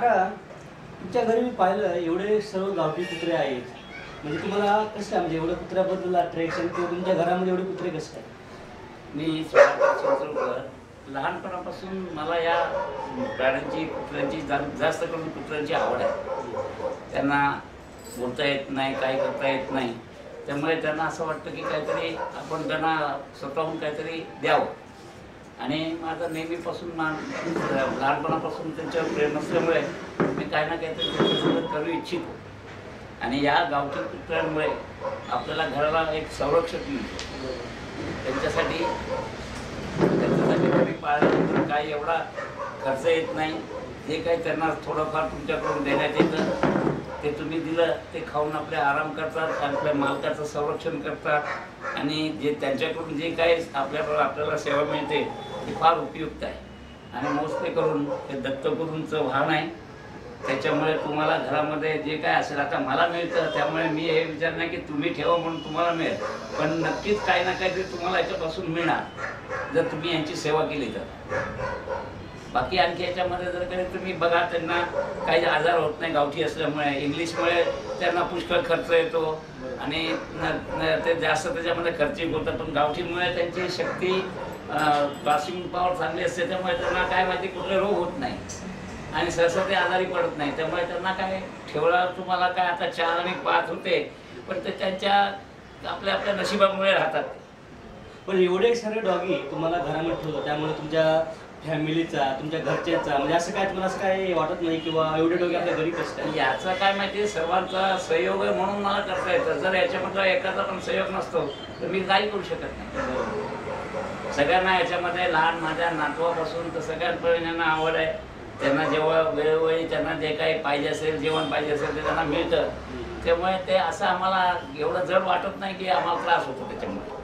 काका, तुमच्या घरी मी पाहिलं एवढे सर्व गावठी कुत्रे आहेत, म्हणजे तुम्हाला कसं काय, म्हणजे एवढ्या कुत्र्याबद्दल अट्रॅक्शन किंवा तुमच्या घरामध्ये एवढे कुत्रे कसं काय? मी स्वतः लहानपणापासून मला या प्राण्यांची कुत्र्यांची जास्त करून कुत्र्यांची आवड आहे. त्यांना बोलता येत नाही, काही करता येत नाही, त्यामुळे त्यांना असं वाटतं की काहीतरी आपण त्यांना स्वतःहून काहीतरी द्यावं. आणि माझं नेहमीपासून लहानपणापासून त्यांच्यावर प्रेम असल्यामुळे मी काही ना काहीतरी त्यांच्यासोबत करू इच्छितो. आणि या गावठी कुत्र्यांमुळे आपल्याला घराला एक संरक्षक मिळतो. त्यांच्यासाठी घरी पाळल्यानंतर काही एवढा खर्च येत नाही. जे काही त्यांना थोडंफार तुमच्याकडून देण्यात येतं ते तुम्ही दिलं, ते खाऊन आपले आराम करतात, आपल्या मालकाचं संरक्षण करतात. आणि जे त्यांच्याकडून जे काही आपल्याला सेवा मिळते ती फार उपयुक्त आहे. आणि मोस्टली करून हे दत्तगुरूंचं वाहन आहे. त्याच्यामुळे तुम्हाला घरामध्ये जे काय असेल, आता मला मिळतं त्यामुळे मी हे विचार नाही की तुम्ही ठेवा म्हणून तुम्हाला मिळेल, पण नक्कीच काही ना काहीतरी तुम्हाला याच्यापासून मिळणार जर तुम्ही यांची सेवा केली तर. बाकी आणखी याच्यामध्ये जर काही तुम्ही बघा, त्यांना काही आजार होत नाही गावठी असल्यामुळे. इंग्लिशमुळे त्यांना पुष्कळ खर्च येतो आणि ते जास्त त्याच्यामध्ये खर्चिक होतं, पण गावठीमुळे त्यांची शक्ती पासिंग पॉवर चांगली असते, त्यामुळे त्यांना काय माहिती कुठले रोग होत नाही आणि सहसा ते आजारी पडत नाही. त्यामुळे त्यांना काय ठेवला तुम्हाला काय, आता 4 आणि 5 होते, पण ते त्यांच्या आपल्या आपल्या नशिबामुळे राहतात. पण एवढे सारे डॉगी तुम्हाला घरामध्ये ठेवतो, त्यामुळे तुमच्या फॅमिलीचा, तुमच्या घरच्यांचा, म्हणजे असं काय तुम्हाला असं काय वाटत नाही किंवा एवढे डॉगी आपल्या घरी कसं काय? याचा काय माहिती, सर्वांचा सहयोग आहे म्हणून मला करता येतं. जर याच्यामधला एखादा पण सहयोग नसतो तर मी काही करू शकत नाही. सगळ्यांना याच्यामध्ये, लहान माझ्या नातवापासून तर सगळ्यांपर्यंत आवड आहे. त्यांना जेव्हा वेळोवेळी त्यांना जे काही पाहिजे असेल, जेवण पाहिजे असेल ते त्यांना मिळतं. त्यामुळे ते असं आम्हाला एवढं जड वाटत नाही की आम्हाला त्रास होतो त्याच्यामुळे.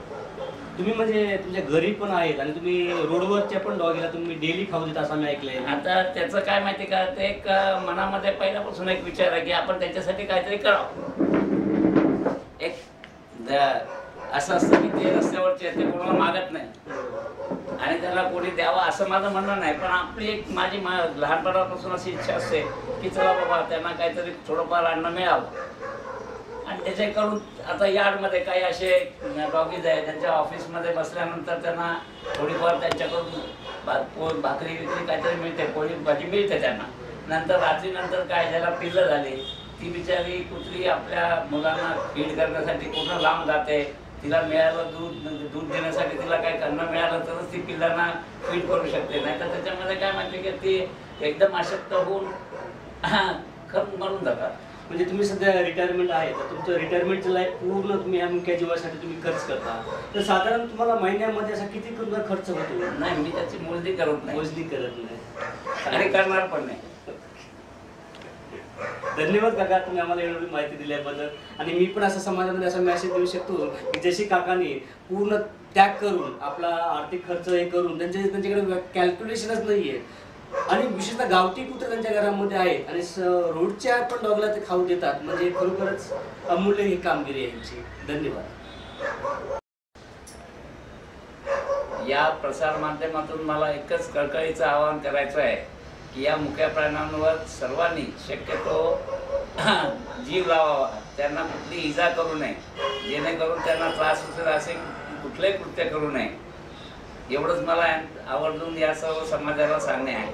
तुम्ही म्हणजे तुमच्या घरी पण आहेत आणि तुम्ही रोडवरच्या पण डॉगीला तुम्ही डेली खाऊ देता असं मी ऐकलंय. आता त्याचं काय माहिती का, ते एक मनामध्ये पहिल्यापासून एक विचार आहे की आपण त्यांच्यासाठी काहीतरी करावं. एक असं असतं की ते रस्त्यावरचे ते कोणाला मागत नाही आणि त्याला कोणी द्यावं असं माझं म्हणणं नाही, पण आपली एक माझी लहानपणापासून अशी इच्छा असते की चला बाबा त्यांना काहीतरी थोडंफार अन्न मिळावं. आणि त्याच्याकडून आता यार्डमध्ये काही असे डॉगीज आहेत त्यांच्या ऑफिसमध्ये बसल्यानंतर त्यांना थोडीफार त्यांच्याकडून भाकरी विक्री काहीतरी मिळते, पोळी भाजी मिळते त्यांना. नंतर रात्रीनंतर काय ज्याला पिल्लं झाली ती बिचारी कुत्री आपल्या मुलांना फीड करण्यासाठी पूर्ण लांब जाते. तिला मिळालं दूध देण्यासाठी तिला काही करणं मिळालं तरच ती पिल्लांना फीड करू शकते, नाही तर त्याच्यामध्ये काय माहिती की ती एकदम अशक्त होऊन खरं मरून जातात. म्हणजे तुम्ही सध्या रिटायरमेंट आहे, तर तुमचं रिटायरमेंटचं लाईफ पूर्ण तुम्ही या मुख्य जीवासाठी तुम्ही खर्च करता, तर साधारण तुम्हाला महिन्यामध्ये असा किती खर्च होतो? नाही, मी त्याची मोजणी करत नाही. मोजणी करत नाही आणि करणार पण नाही. धन्यवाद काका, तुम्ही आम्हाला एवढी माहिती दिल्याबद्दल. आणि मी पण असं समाजामध्ये असा मेसेज देऊ शकतो की जशी काकांनी पूर्ण त्याग करून आपला आर्थिक खर्च हे करून त्यांच्याकडे कॅल्क्युलेशनच नाही आहे, आणि विशेषतः गावठी कुत्रे त्यांच्या घरामध्ये आहेत आणि रोडच्या पण डॉगला ते खाऊ देतात, म्हणजे खरोखरच अमूल्य ही कामगिरी आहे यांची. धन्यवाद. या प्रसार माध्यमातून मला एकच कळकळीचं आवाहन करायचं आहे की या मुक्या प्राण्यांवर सर्वांनी शक्यतो जीव लावावा, त्यांना कुठली इजा करू नये, जेणेकरून त्यांना त्रास होईल असे कुठलेही कृत्य करू नये. एवढंच मला आवर्जून या सर्व समाजाला सांगणे आहे.